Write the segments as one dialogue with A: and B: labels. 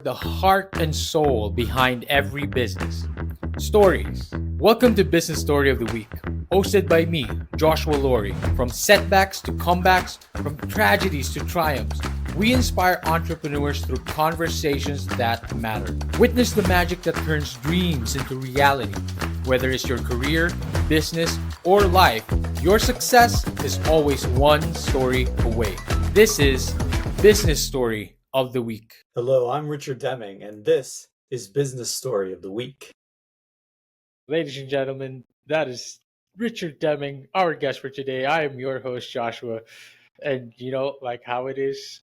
A: the heart and soul behind every business. Stories. Welcome to Business Story of the Week, hosted by me, Joshua Laurie. From setbacks to comebacks, from tragedies to triumphs, we inspire entrepreneurs through conversations that matter. Witness the magic that turns dreams into reality. Whether it's your career, business, or life, your success is always one story away. This is Business Story of the Week.
B: Hello, I'm Richard Deming, and this is Business Story of the Week.
A: Ladies and gentlemen, that is Richard Deming, our guest for today. I am your host, Joshua. And like how it is,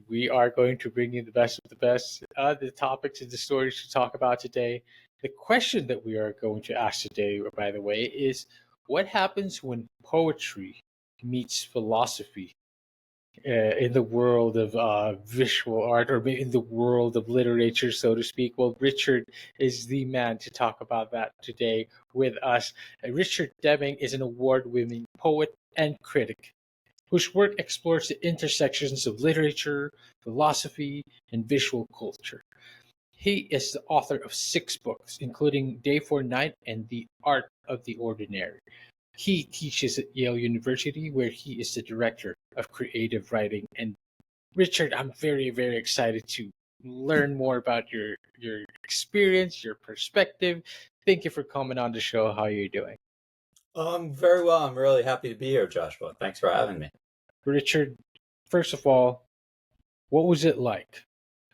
A: we are going to bring you the best of the best, the topics and the stories to talk about today. The question that we are going to ask today, by the way, is what happens when poetry meets philosophy? In the world of visual art, or maybe in the world of literature, so to speak. Well, Richard is the man to talk about that today with us. Richard Deming is an award-winning poet and critic whose work explores the intersections of literature, philosophy, and visual culture. He is the author of 6 books, including Day for Night and The Art of the Ordinary. He teaches at Yale University, where he is the director of creative writing. And Richard, I'm very, very excited to learn more about your experience, your perspective. Thank you for coming on the show. How are you doing?
B: Very well. I'm really happy to be here, Joshua. Thanks for having me.
A: Richard, first of all, what was it like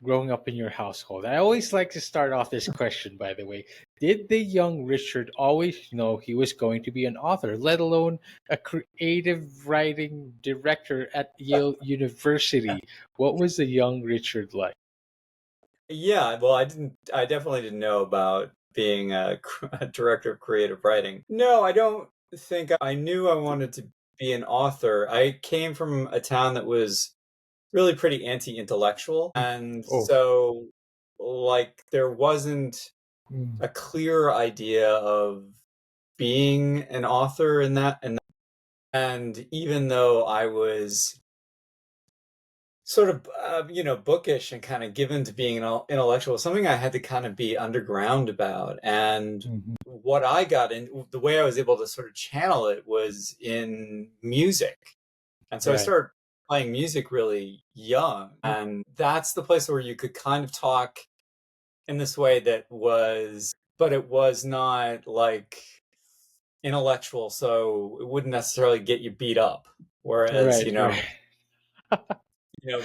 A: growing up in your household? I always like to start off this question, by the way. Did the young Richard always know he was going to be an author, let alone a creative writing director at Yale University? What was the young Richard like?
B: Yeah, well, I definitely didn't know about being a director of creative writing. No, I don't think I knew I wanted to be an author. I came from a town that was really pretty anti-intellectual, and
A: Oh,
B: so like there wasn't
A: mm,
B: a clear idea of being an author in that, and even though I was sort of bookish and kind of given to being an intellectual, something I had to kind of be underground about. And
A: mhm.
B: what I got in, the way I was able to sort of channel it was in music. And so I
A: Right.
B: started playing music really young, and that's the place where you could kind of talk in this way that was, but it was not like intellectual, so it wouldn't necessarily get you beat up. Whereas,
A: Right, right.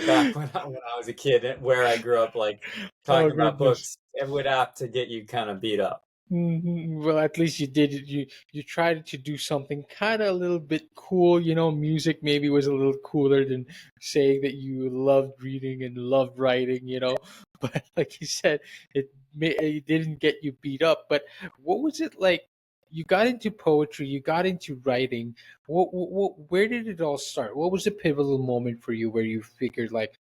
B: back when I was a kid, where I grew up, like
A: Oh
B: talking about
A: goodness.
B: books, it would have to get you kind of beat up.
A: Well, at least you did it. You tried to do something kind of a little bit cool. Music maybe was a little cooler than saying that you loved reading and loved writing. But like you said, it didn't get you beat up. But what was it like? You got into poetry. You got into writing. Where did it all start? What was the pivotal moment for you where you figured like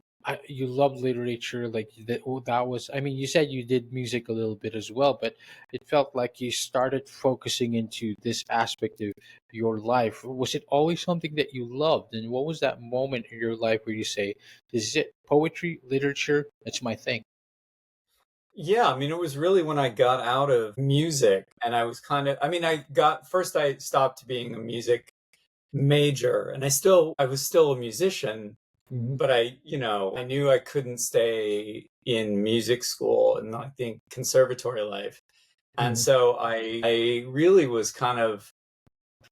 A: you love literature, like that? Oh, that was. I mean, you said you did music a little bit as well, but it felt like you started focusing into this aspect of your life. Was it always something that you loved? And what was that moment in your life where you say, "This is it? Poetry, literature, that's my thing."
B: Yeah, I mean, it was really when I got out of music, and I was kind of, I mean, I stopped being a music major, and I was still a musician,
A: Hmm.
B: but I knew I couldn't stay in music school and I think conservatory life. And
A: Hmm.
B: so I really was kind of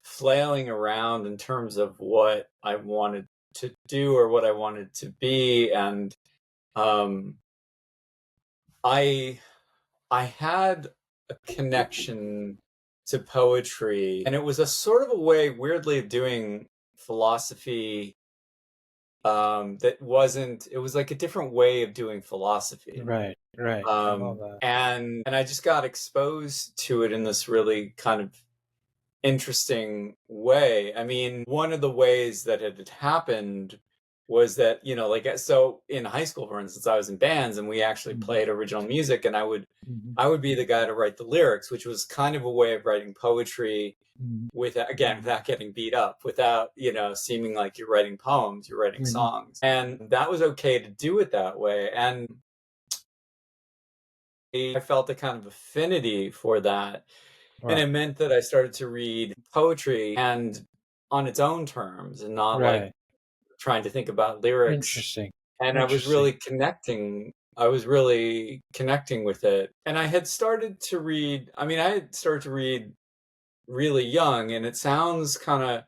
B: flailing around in terms of what I wanted to do or what I wanted to be. And um, I I had a connection to poetry, and it was a sort of a way, weirdly, of doing philosophy. That wasn't. It was like a different way of doing philosophy.
A: Right, right. I love that.
B: And I just got exposed to it in this really kind of interesting way. I mean, one of the ways that it had happened was that, like, so in high school, for instance, I was in bands and we actually
A: Mhm,
B: played original music, and
A: mhm,
B: I would be the guy to write the lyrics, which was kind of a way of writing poetry
A: mhm,
B: without getting beat up, without, seeming like you're writing poems, you're writing
A: mhm,
B: songs. And that was okay to do it that way. And I felt a kind of affinity for that. And
A: Right.
B: it meant that I started to read poetry and on its own terms and not like
A: Right.
B: trying to think about lyrics.
A: Interesting.
B: And
A: Interesting.
B: I was really connecting with it. And I had started to read, I had started to read really young, and it sounds kind of,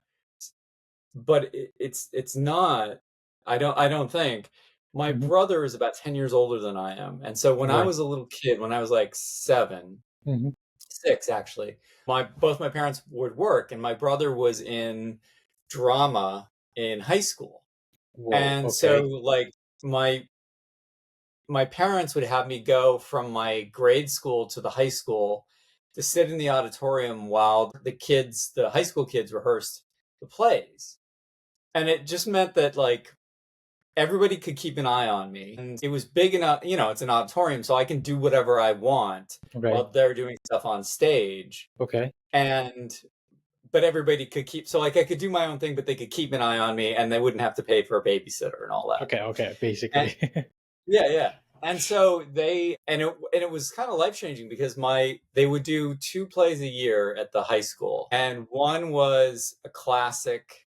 B: but it's not. I don't think. My
A: Hmm.
B: brother is about 10 years older than I am. And so when I
A: Right.
B: was a little kid, when I was like 7,
A: Hmm.
B: 6 actually, both my parents would work, and my brother was in drama in high school.
A: Whoa.
B: And so
A: Okay.
B: like my my parents would have me go from my grade school to the high school to sit in the auditorium while the high school kids rehearsed the plays. And it just meant that like everybody could keep an eye on me. And it was big enough, it's an auditorium, so I can do whatever I want
A: Right.
B: while they're doing stuff on stage.
A: Okay.
B: And but everybody could keep, so like I could do my own thing, but they could keep an eye on me and they wouldn't have to pay for a babysitter and all that.
A: Okay. Okay.
B: And
A: Basically.
B: yeah, yeah. And so it was kind of life changing because they would do 2 plays a year at the high school, and one was a classic,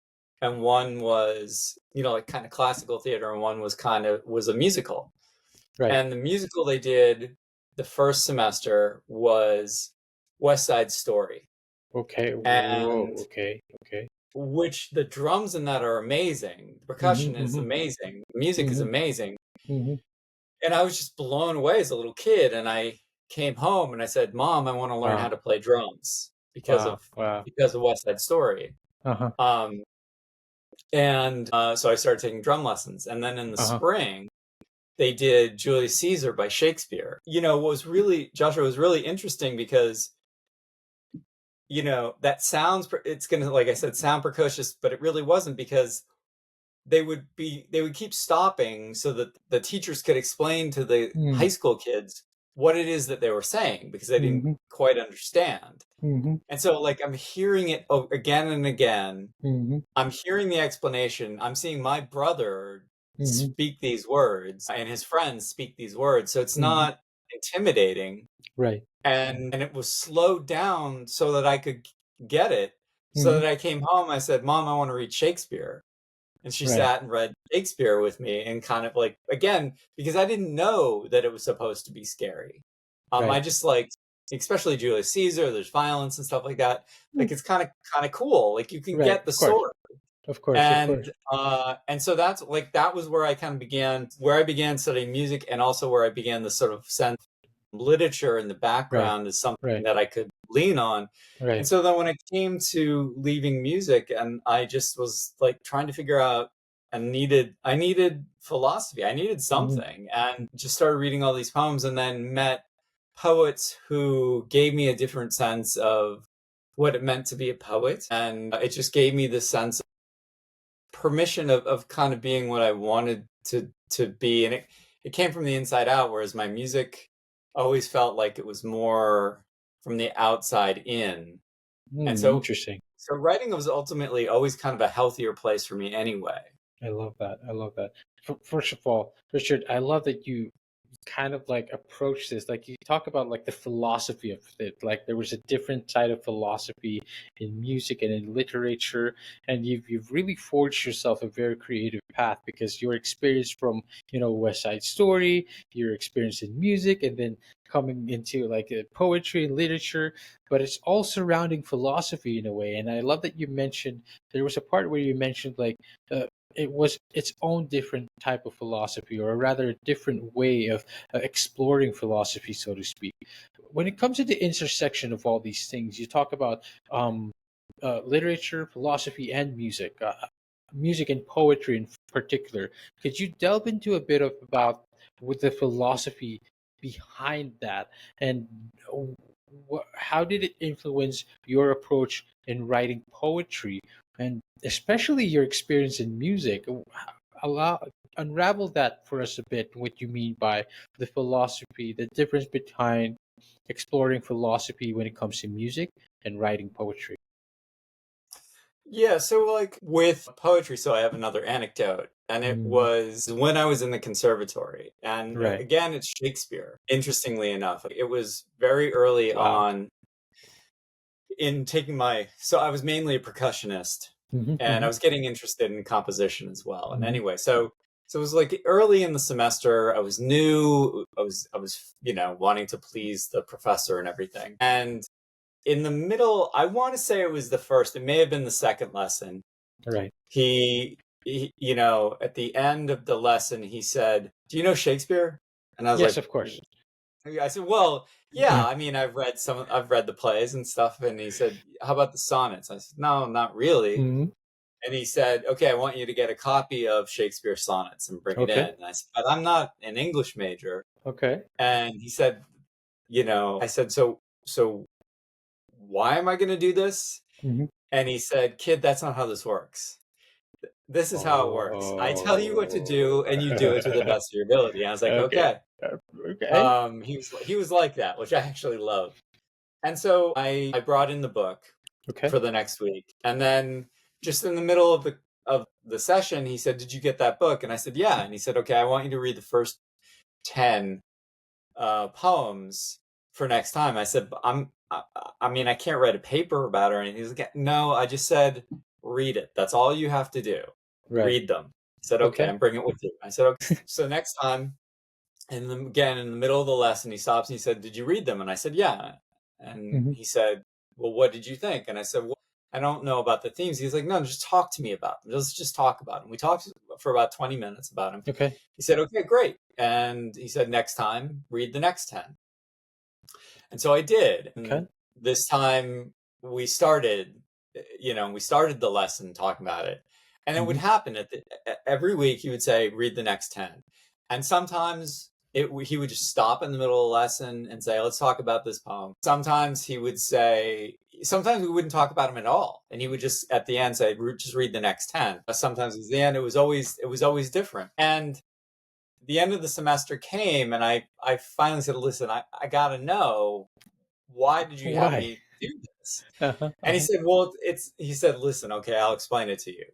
B: and one was like kind of classical theater, and one was a musical.
A: Right.
B: And the musical they did the first semester was West Side Story,
A: Okay.
B: and
A: Whoa. Okay. Okay.
B: which the drums in that are amazing, the percussion is
A: Hmm.
B: amazing, the music is
A: Hmm.
B: amazing.
A: Hmm.
B: And I was just blown away as a little kid. And I came home and I said, "Mom, I want to learn how
A: Wow.
B: to play drums
A: Wow. Wow.
B: because of West Side Story."
A: Uh-huh.
B: Um, and so I started taking drum lessons. And then in the
A: Uh-huh.
B: spring, they did Julius Caesar by Shakespeare. What was really, Joshua, was really interesting because that it's gonna, like I said, sound precocious, but it really wasn't, because they would keep stopping so that the teachers could explain to the
A: Mm.
B: high school kids what it is that they were saying, because they didn't
A: Hmm.
B: quite understand.
A: Hmm.
B: And so like I'm hearing it again and again.
A: Hmm.
B: I'm hearing the explanation. I'm seeing my brother
A: Hmm.
B: speak these words and his friends speak these words. So it's
A: Hmm.
B: not intimidating,
A: Right.
B: and it was slowed down so that I could get it. So
A: Hmm.
B: that I came home, I said, "Mom, I want to read Shakespeare." And she
A: Right.
B: sat and read Shakespeare with me, and kind of like, again, because I didn't know that it was supposed to be scary. I
A: Right.
B: just like, especially Julius Caesar, there's violence and stuff like that.
A: Mm.
B: Like it's kind of cool. Like you can
A: Right.
B: get the
A: Of course.
B: story.
A: Of course. Of course.
B: And so that was where I kind of began, where I began studying music, and also where I began the sort of sense literature in the
A: Right.
B: background is something
A: Right.
B: that I could lean on. And
A: Right.
B: so then when it came to leaving music, and I just was like trying to figure out, I needed philosophy. I needed
A: Hmm.
B: something, and just started reading all these poems, and then met poets who gave me a different sense of what it meant to be a poet. And it just gave me this sense of permission of kind of being what I wanted to be. And it came from the inside out, whereas my music always felt like it was more from the outside in. And
A: Mm,
B: so
A: interesting.
B: so writing was ultimately always kind of a healthier place for me anyway.
A: I love that. I love that. First of all, Richard, I love that you kind of like approach this, like you talk about like the philosophy of it, like there was a different side of philosophy in music and in literature, and you've really forged yourself a very creative path because your experience from West Side Story, your experience in music, and then coming into like poetry and literature, but it's all surrounding philosophy in a way. And I love that you mentioned, there was a part where you mentioned like uh, it was its own different type of philosophy, or rather a different way of exploring philosophy, so to speak. When it comes to the intersection of all these things, you talk about literature, philosophy, and music and poetry in particular. Could you delve into a bit of about with the philosophy behind that, and how did it influence your approach in writing poetry, and especially your experience in music? Allow Unravel that for us a bit. What you mean by the philosophy, the difference behind exploring philosophy when it comes to music and writing poetry.
B: Yeah, so like with poetry, so I have another anecdote. and it was when I was in the conservatory. And
A: Right.
B: again, it's Shakespeare. Interestingly enough, it was very early
A: Wow.
B: on in taking so I was mainly a percussionist, and I was getting interested in composition as well. And anyway, so it was like early in the semester. I was new. I was wanting to please the professor and everything. And in the middle, I want to say it was the first. It may have been the second lesson.
A: Right.
B: He at the end of the lesson, he said, "Do you know Shakespeare?" And I was
A: Yes,
B: like,
A: of course.
B: I said, "Well, yeah, I mean, I've read the plays and stuff." And he said, "How about the sonnets?" I said, "No, not really." And he said, "Okay, I want you to get a copy of Shakespeare's sonnets and bring it in."
A: Okay.
B: And I said, "But I'm not an English major."
A: Okay.
B: And he said, I said, "So why am I going to do this?" And he said, "Kid, that's not how this works. This is how it works. I tell you what to do, and you do it to the best of your ability." And I was like,
A: Okay.
B: "Okay."
A: Okay.
B: He was like that, which I actually love. And so I brought in the book
A: Okay.
B: for the next week, and then just in the middle of the session, he said, "Did you get that book?" And I said, "Yeah." And he said, "Okay, I want you to read the first 10 poems for next time." I said, I mean, I can't write a paper about it or anything." He's like, "No, I just said read it. That's all you have to do.
A: Right.
B: Read them." He said, "Okay,
A: Okay.
B: and bring it with you." I said, "Okay." So next time, and then again in the middle of the lesson, he stops and he said, "Did you read them?" And I said, "Yeah." And he said, "Well, what did you think?" And I said, "Well, I don't know about the themes." He's like, "No, just talk to me about them. Let's just talk about them." We talked for about 20 minutes about them.
A: Okay.
B: He said, "Okay, great." And he said, "Next time, read the next 10. And so I did.
A: Okay.
B: And this time we started, we started the lesson talking about it. And it would happen every week. He would say, "Read the next 10." And sometimes he would just stop in the middle of the lesson and say, "Let's talk about this poem." Sometimes he would say, sometimes we wouldn't talk about him at all. And he would just at the end say, "Just read the next 10." Sometimes at the end, it was always different. And the end of the semester came, and I finally said, "Listen, I got to know, why did you have
A: Why?
B: me do this?"
A: Uh-huh.
B: And he said, "Well, he said, listen, okay, I'll explain it to you.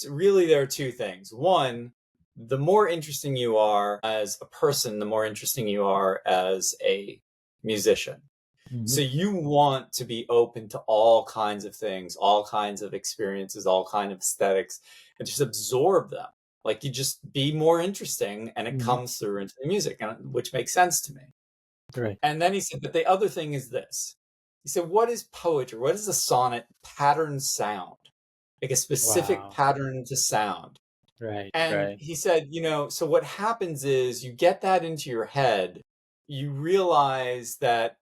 B: Really, there are two things. One, the more interesting you are as a person, the more interesting you are as a musician. So you want to be open to all kinds of things, all kinds of experiences, all kinds of aesthetics, and just absorb them. Like, you just be more interesting, and it comes through into the music, which makes sense to me."
A: Right.
B: And then he said, "But the other thing is this." He said, "What is poetry? What is a sonnet? Pattern sound, like a specific
A: Wow.
B: pattern to sound."
A: Right.
B: And
A: Right.
B: he said, so what happens is you get that into your head, you realize that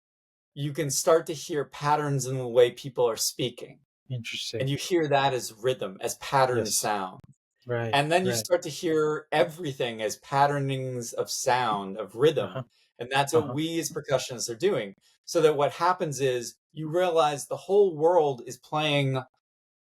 B: you can start to hear patterns in the way people are speaking.
A: Interesting.
B: And you hear that as rhythm, as pattern
A: Yes.
B: sound.
A: Right.
B: And then you
A: Right.
B: start to hear everything as patternings of sound, of rhythm. And that's what we as percussionists are doing. So that what happens is you realize the whole world is playing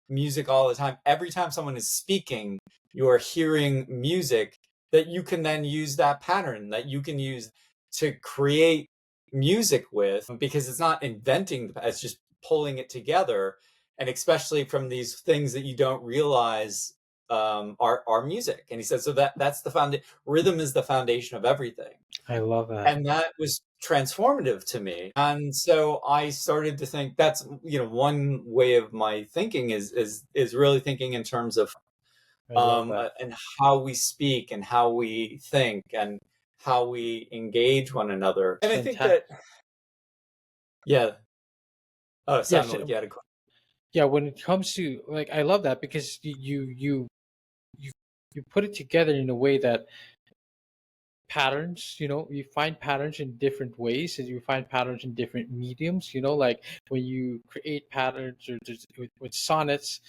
B: music all the time. Every time someone is speaking, you are hearing music that you can then use that pattern, that you can use to create music with, because it's not inventing, it's just pulling it together. And especially from these things that you don't realize are music. And he said, so that's the foundation. Rhythm is the foundation of everything.
A: I love that.
B: And that was transformative to me. And so I started to think that's, one way of my thinking is really thinking in terms of
A: I love that.
B: and how we speak and how we think and how we engage one another. And I think that,
A: Fantastic.
B: yeah. Oh,
A: Yes.
B: Samuel, you had a question.
A: Yeah. When it comes to, like, I love that because you you put it together in a way that patterns, you find patterns in different ways, and you find patterns in different mediums, like when you create patterns or with sonnets,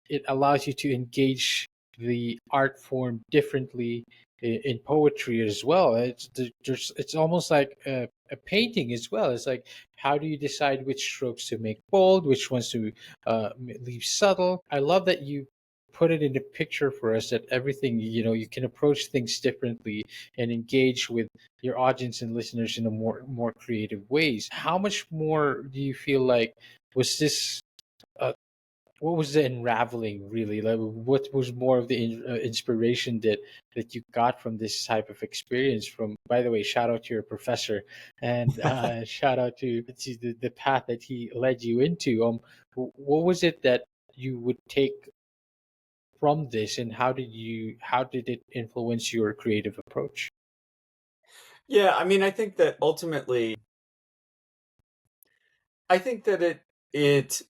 A: it allows you to engage the art form differently in poetry as well. It's almost like a painting as well. It's like, how do you decide which strokes to make bold, which ones to leave subtle? I love that you put it in a picture for us, that everything, you can approach things differently and engage with your audience and listeners in a more creative ways. How much more do you feel like was this uh, what was the unraveling really? Like, what was more of the inspiration that you got from this type of experience? From, by the way, shout out to your professor, and shout out to the path that he led you into. What was it that you would take from this, and how did it influence your creative approach?
B: Yeah, I mean, I think that ultimately, I think that it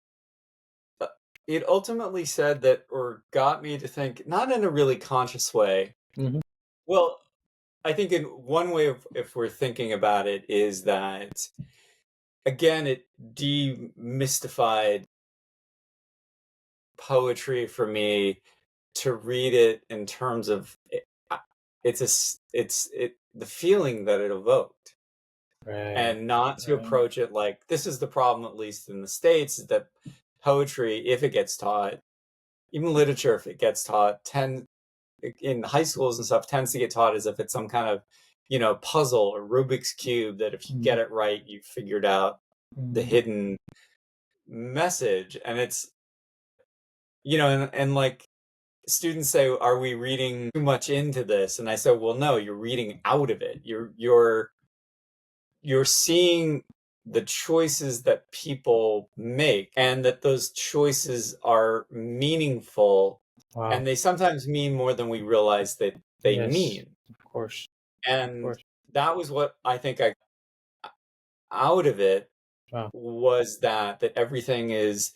B: uh, it ultimately said that, or got me to think, not in a really conscious way.
A: Hmm.
B: Well, I think in one way of, if we're thinking about it, is that again, it demystified poetry for me to read it in terms of the feeling that it evoked,
A: Right.
B: and not to
A: Right.
B: approach it like this is the problem, at least in the States, is that poetry, if it gets taught, even literature, if it gets taught, in high schools and stuff, tends to get taught as if it's some kind of, puzzle or Rubik's cube that if you
A: Mhm.
B: get it right, you figured out the
A: Mhm.
B: hidden message. And it's, and like students say, are we reading too much into this? And I said, well, no, you're reading out of it. You're seeing the choices that people make, and that those choices are meaningful,
A: Wow.
B: and they sometimes mean more than we realize that they
A: Yes.
B: mean.
A: Of course. Of
B: And
A: course.
B: that was what I think I out of it,
A: Wow.
B: was that everything is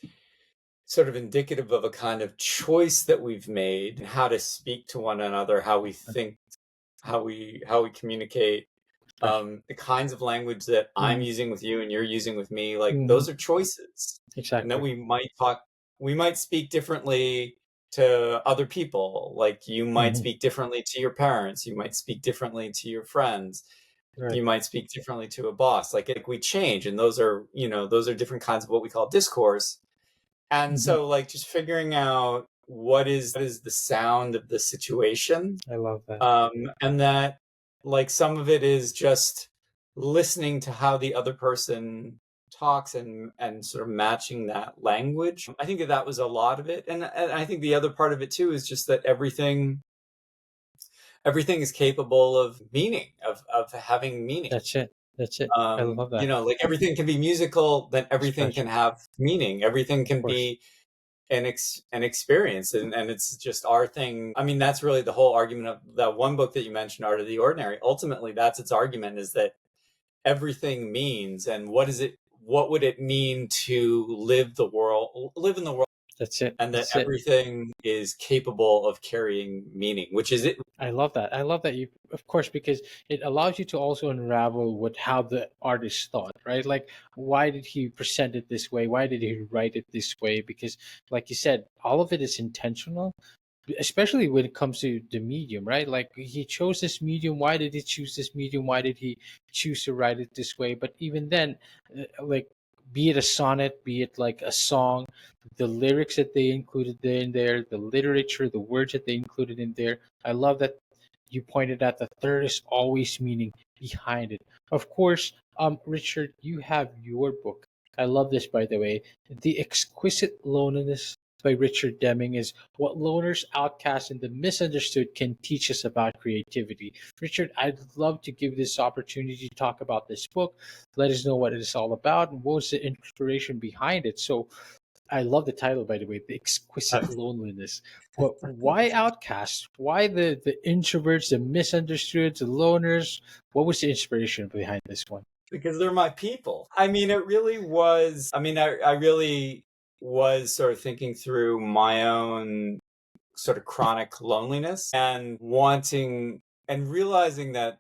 B: sort of indicative of a kind of choice that we've made, and how to speak to one another, how we think, how we communicate,
A: Right.
B: the kinds of language that I'm
A: Mhm.
B: using with you and you're using with me, like
A: Mhm.
B: those are choices. And that
A: Exactly.
B: we might speak differently to other people. Like you might
A: Mhm.
B: speak differently to your parents, you might speak differently to your friends,
A: Right.
B: you might speak differently to a boss. Like we change, and those are different kinds of what we call discourse. And
A: Mhm.
B: so like just figuring out what is the sound of the situation,
A: I love that.
B: and that like some of it is just listening to how the other person talks, and sort of matching that language. I think that was a lot of it, and I think the other part of it too is just that everything is capable of meaning, of having meaning.
A: That's it. That's it. I love that.
B: Like everything can be musical, then everything can
A: Expression.
B: have meaning, everything
A: Of
B: can
A: course.
B: be an experience, and it's just our thing. I mean, that's really the whole argument of that one book that you mentioned, Art of the Ordinary. Ultimately, that's its argument, is that everything means, and what would it mean to live in the world,
A: That's it.
B: and that
A: That's it.
B: everything is capable of carrying meaning, which is it.
A: I love that. I love that you, of course, because it allows you to also unravel what how the artist thought, right? Like, why did he present it this way? Why did he write it this way? Because, like you said, all of it is intentional, especially when it comes to the medium, right? Like he chose this medium. Why did he choose this medium? Why did he choose to write it this way? But even then, like, be it a sonnet, be it like a song, the lyrics that they included in there, the literature, the words that they included in there. I love that you pointed out that there is always meaning behind it. Of course, Richard, you have your book. I love this, by the way. The Exquisite Loneliness by Richard Deming is what loners, outcasts, and the misunderstood can teach us about creativity. Richard, I'd love to give this opportunity to talk about this book. Let us know what it is all about and what was the inspiration behind it. So, I love the title, by the way, The Exquisite Loneliness. But why outcasts? Why the introverts, the misunderstood, the loners? What was the inspiration behind this one?
B: Because they're my people. I mean, it really was. I mean, I really was sort of thinking through my own sort of chronic loneliness, and wanting and realizing that,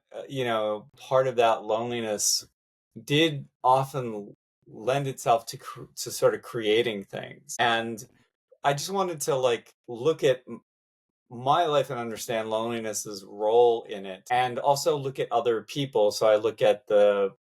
B: part of that loneliness did often lend itself to sort of creating things. And I just wanted to like look at my life and understand loneliness's role in it, and also look at other people. So I look at the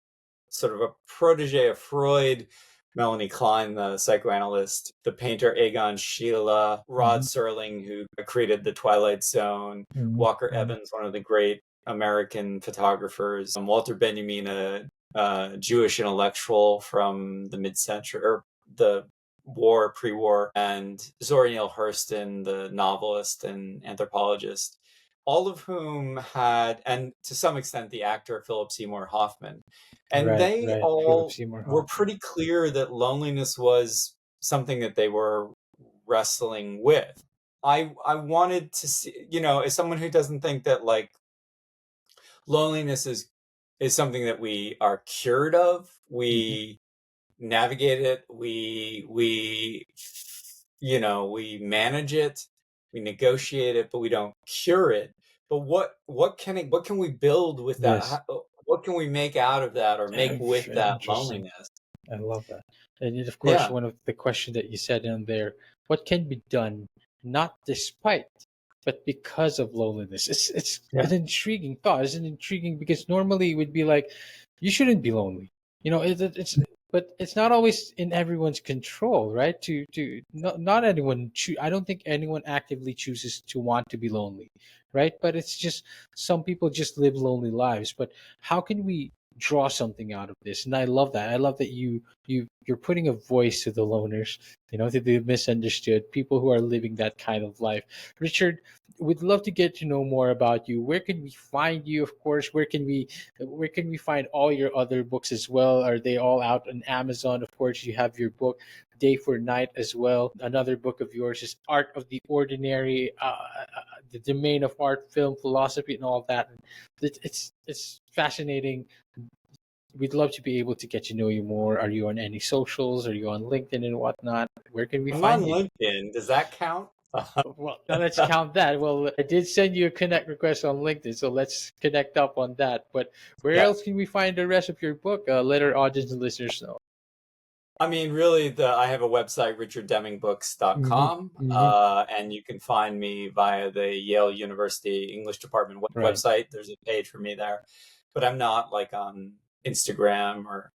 B: sort of a protege of Freud, Melanie Klein, the psychoanalyst, the painter Egon Schiele, Rod
A: Mhm.
B: Serling, who created The Twilight Zone,
A: Mhm.
B: Walker
A: Mhm.
B: Evans, one of the great American photographers, Walter Benjamin, a Jewish intellectual from the mid-century, or the war, pre-war, and Zora Neale Hurston, the novelist and anthropologist, all of whom had, and to some extent the actor Philip Seymour Hoffman, and
A: Right,
B: they
A: right. Philip
B: all
A: Seymour
B: were
A: Hoffman.
B: pretty clear that loneliness was something that they were wrestling with. I wanted to see, as someone who doesn't think that like loneliness is something that we are cured of,
A: Hmm.
B: we navigate it, we manage it, we negotiate it, but we don't cure it. But what can we build with that?
A: Yes.
B: What can we make out of that or make with that
A: Interesting.
B: loneliness?
A: I love that. And of course,
B: Yeah,
A: one of the question that you said in there, what can be done not despite, but because of loneliness? It's
B: yeah,
A: an intriguing thought. It's an intriguing because normally it would be like, you shouldn't be lonely. It's but it's not always in everyone's control, right? Not anyone. I don't think anyone actively chooses to want to be lonely, right? But it's just some people just live lonely lives. But how can we draw something out of this? And I love that. I love that you're putting a voice to the loners, to the misunderstood people who are living that kind of life. Richard, we'd love to get to know more about you. Where can we find you? Of course, where can we find all your other books as well? Are they all out on Amazon? Of course, you have your book Day for Night as well. Another book of yours is Art of the Ordinary, the domain of art, film, philosophy, and all that. It's fascinating. We'd love to be able to get to know you more. Are you on any socials? Are you on LinkedIn and whatnot? Where can we
B: I'm on
A: find you?
B: LinkedIn. Does that count?
A: Well, now let's count that. Well, I did send you a connect request on LinkedIn, so let's connect up on that. But where
B: Yeah.
A: else can we find the rest of your book? Let our audience and listeners know.
B: I mean, really, I have a website,
A: Mm-hmm.
B: richarddemingBooks.com,
A: Mm-hmm.
B: and you can find me via the Yale University English Department
A: Right.
B: website. There's a page for me there, but I'm not like on Instagram or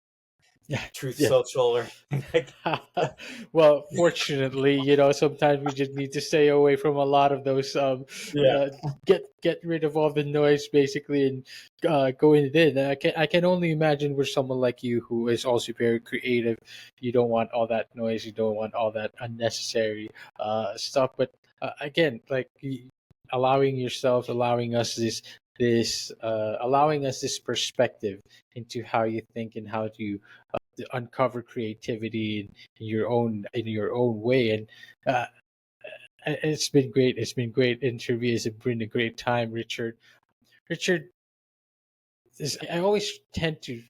A: Yeah.
B: Truth
A: Yeah.
B: Social or anything like that.
A: Well, fortunately, sometimes we just need to stay away from a lot of those.
B: Yeah.
A: Get rid of all the noise, basically, and go in it. I can only imagine with someone like you who is also very creative. You don't want all that noise. You don't want all that unnecessary stuff. But again, like allowing us this perspective into how you think and how to uncover creativity in your own way. And uh, it's been great. It's been great interviews. It's been a great time, Richard. Richard, I always tend to.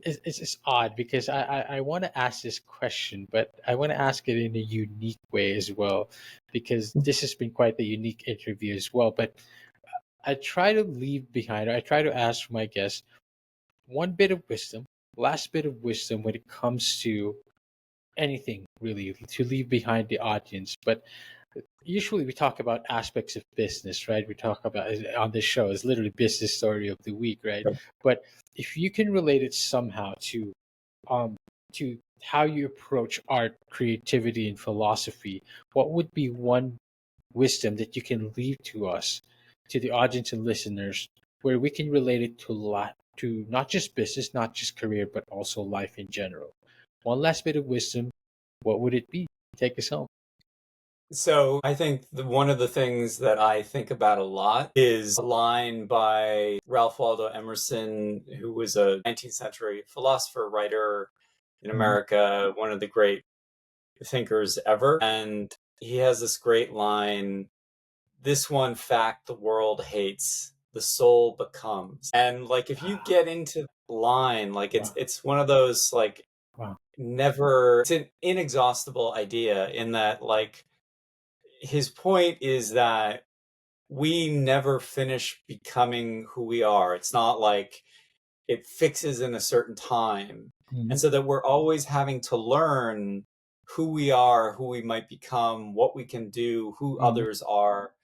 A: It's odd because I want to ask this question, but I want to ask it in a unique way as well, because this has been quite the unique interview as well. But I try to leave behind, or I try to ask my guests one bit of wisdom, last bit of wisdom when it comes to anything really to leave behind the audience. But usually we talk about aspects of business, right? We talk about on this show is literally business story of the week, right? But if you can relate it somehow um to how you approach art, creativity, and philosophy, what would be one wisdom that you can leave to us, to the audience and listeners, where we can relate it to not just business, not just career, but also life in general? One last bit of wisdom, what would it be? Take us home.
B: So I think one of the things that I think about a lot is a line by Ralph Waldo Emerson, who was a 19th century philosopher, writer in
A: Mhm.
B: America, one of the great thinkers ever. And he has this great line, this one fact the world hates, the soul becomes. And like if you get into the line, like it's
A: Wow.
B: it's one of those like
A: Wow.
B: never it's an inexhaustible idea in that like his point is that we never finish becoming who we are. It's not like it fixes in a certain time. And
A: Mhm.
B: so that we're always having to learn who we are, who we might become, what we can do, who
A: Mhm.
B: others are,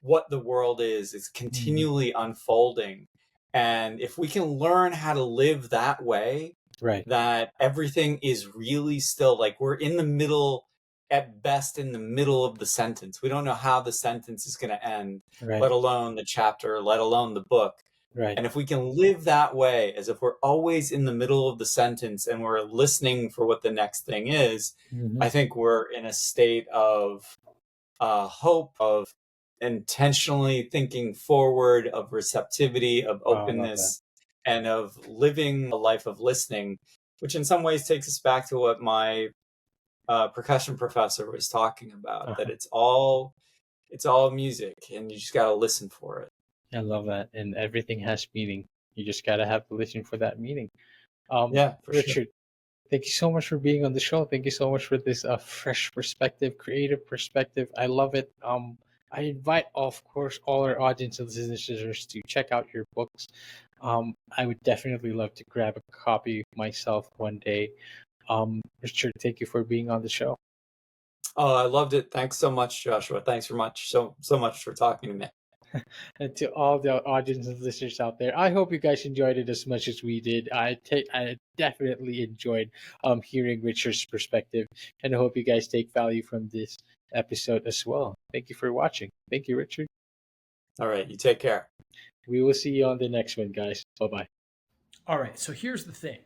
B: what the world is. It's
A: Mhm.
B: continually unfolding. And if we can learn how to live that way,
A: Right.
B: that everything is really still like we're in the middle, at best in the middle of the sentence. We don't know how the sentence is going to end,
A: Right.
B: let alone the chapter, let alone the book.
A: Right.
B: And if we can live that way, as if we're always in the middle of the sentence and we're listening for what the next thing is,
A: Hmm.
B: I think we're in a state of hope, of intentionally thinking forward, of receptivity, of
A: Wow, I love that.
B: openness, and of living a life of listening, which in some ways takes us back to what my percussion professor was talking about, that
A: Uh-huh.
B: it's all music and you just got to listen for it.
A: I love that. And everything has meaning. You just gotta have to listen for that meaning.
B: Yeah, for sure.
A: Richard, thank you so much for being on the show. Thank you so much for this fresh perspective, creative perspective. I love it. I invite, of course, all our audience and listeners to check out your books. I would definitely love to grab a copy myself one day. Richard, thank you for being on the show.
B: Oh, I loved it. Thanks so much, Joshua. Thanks so much for talking to me.
A: And to all the audience and listeners out there, I hope you guys enjoyed it as much as we did. I definitely enjoyed hearing Richard's perspective, and I hope you guys take value from this episode as well. Thank you for watching. Thank you, Richard.
B: All right, you take care.
A: We will see you on the next one, guys. Bye bye.
C: All right, so here's the thing.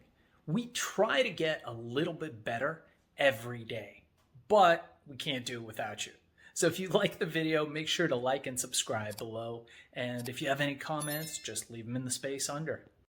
C: We try to get a little bit better every day, but we can't do it without you. So if you like the video, make sure to like and subscribe below. And if you have any comments, just leave them in the space under.